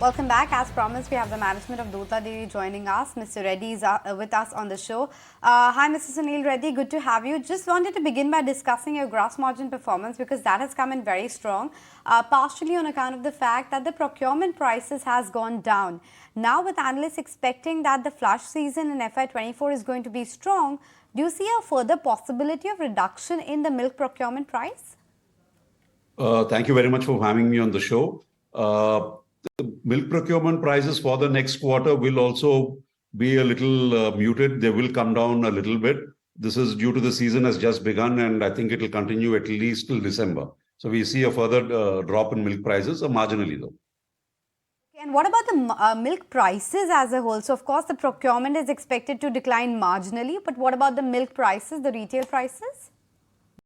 Welcome back. As promised, we have the management of Dodla Dairy joining us. Mr. Reddy is with us on the show. Hi, Mr. Sunil Reddy. Good to have you. Just wanted to begin by discussing your gross margin performance because that has come in very strong, partially on account of the fact that the procurement prices has gone down. Now, with analysts expecting that the flush season in FY24 is going to be strong, do you see a further possibility of reduction in the milk procurement price? Thank you very much for having me on the show. The milk procurement prices for the next quarter will also be a little muted. They will come down a little bit. This is due to the season has just begun, and I think it will continue at least till December. So we see a further drop in milk prices, marginally though. And what about the milk prices as a whole? So, of course, the procurement is expected to decline marginally, but what about the milk prices, the retail prices?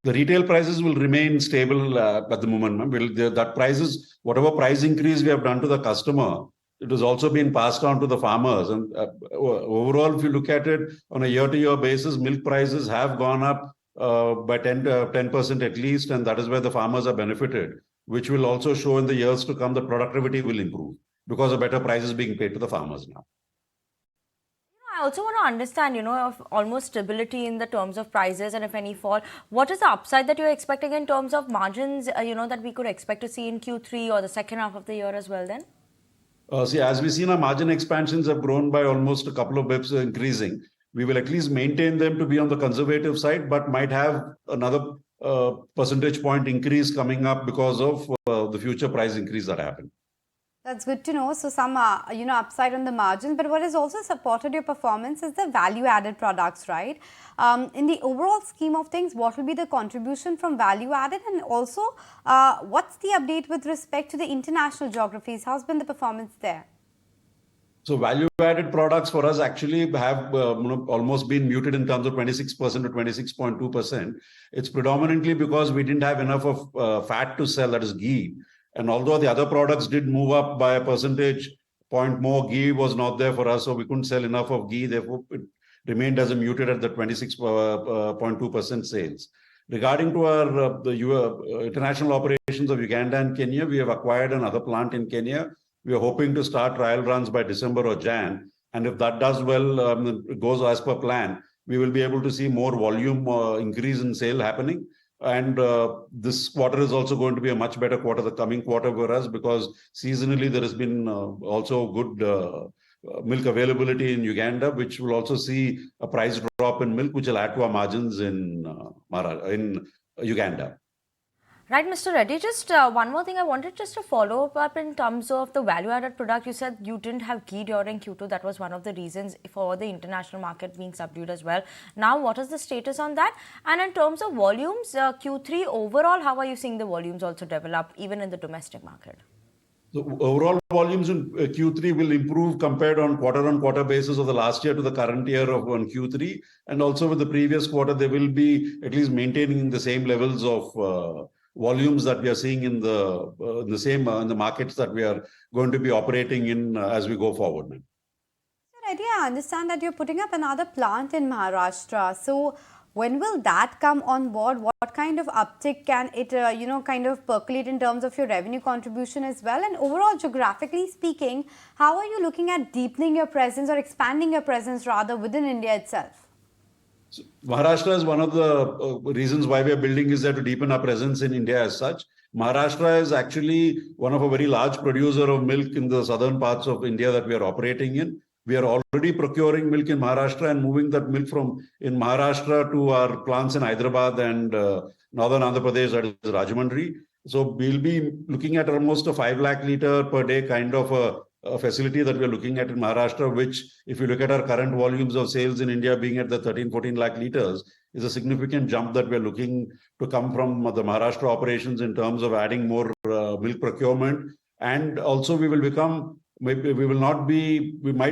The retail prices will remain stable at the moment. That prices, whatever price increase we have done to the customer, it has also been passed on to the farmers. And overall, if you look at it on a year-to-year basis, milk prices have gone up by 10% at least, and that is where the farmers are benefited, which will also show in the years to come that productivity will improve because of better prices being paid to the farmers now. I also want to understand, of almost stability in the terms of prices and if any fall, what is the upside that you're expecting in terms of margins, that we could expect to see in Q3 or the second half of the year as well then? As we've seen, our margin expansions have grown by almost a couple of bips increasing. We will at least maintain them to be on the conservative side, but might have another percentage point increase coming up because of the future price increase that happened. That's good to know. So some, upside on the margins. But what has also supported your performance is the value-added products, right? In the overall scheme of things, what will be the contribution from value-added? And also, what's the update with respect to the international geographies? How's been the performance there? So value-added products for us actually have almost been muted in terms of 26% or 26.2%. It's predominantly because we didn't have enough of fat to sell, that is ghee. And although the other products did move up by a percentage point more, ghee was not there for us, so we couldn't sell enough of ghee. Therefore, it remained as a muted at the 26.2% sales. Regarding to our international operations of Uganda and Kenya, we have acquired another plant in Kenya. We are hoping to start trial runs by December or Jan. And if that does well, it goes as per plan, we will be able to see more volume increase in sale happening. And this quarter is also going to be a much better quarter, the coming quarter for us, because seasonally there has been also good milk availability in Uganda, which will also see a price drop in milk, which will add to our margins in Uganda. Right, Mr. Reddy, just one more thing I wanted just to follow up in terms of the value-added product. You said you didn't have ghee during Q2. That was one of the reasons for the international market being subdued as well. Now, what is the status on that? And in terms of volumes, Q3 overall, how are you seeing the volumes also develop, even in the domestic market? So overall volumes in Q3 will improve compared on quarter basis of the last year to the current year of Q3. And also with the previous quarter, they will be at least maintaining the same levels of volumes that we are seeing in the markets that we are going to be operating in as we go forward. Sir Reddy, I understand that you're putting up another plant in Maharashtra. So when will that come on board? What kind of uptick can it, kind of percolate in terms of your revenue contribution as well? And overall, geographically speaking, how are you looking at deepening your presence or expanding your presence rather within India itself? So Maharashtra is one of the reasons why we are building is there to deepen our presence in India as such. Maharashtra is actually one of a very large producer of milk in the southern parts of India that we are operating in. We are already procuring milk in Maharashtra and moving that milk from in Maharashtra to our plants in Hyderabad and northern Andhra Pradesh, that is Rajahmundry. So we'll be looking at almost a 5 lakh litre per day kind of a facility that we're looking at in Maharashtra, which if you look at our current volumes of sales in India being at the 13-14 lakh litres, is a significant jump that we're looking to come from the Maharashtra operations in terms of adding more milk procurement. And also we might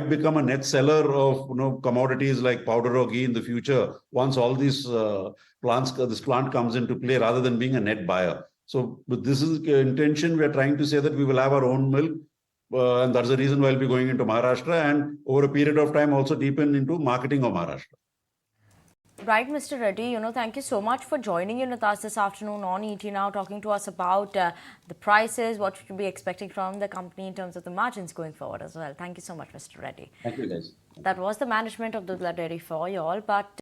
become a net seller of commodities like powder or ghee in the future once all these this plant comes into play rather than being a net buyer. So with this is the intention, we are trying to say that we will have our own milk. And that's the reason why we'll be going into Maharashtra and over a period of time also deepen into marketing of Maharashtra. Right, Mr. Reddy, thank you so much for joining in with us this afternoon on ET Now, talking to us about the prices, what should you be expecting from the company in terms of the margins going forward as well. Thank you so much, Mr. Reddy. Thank you, guys. That was the management of Dodla Dairy for you all, but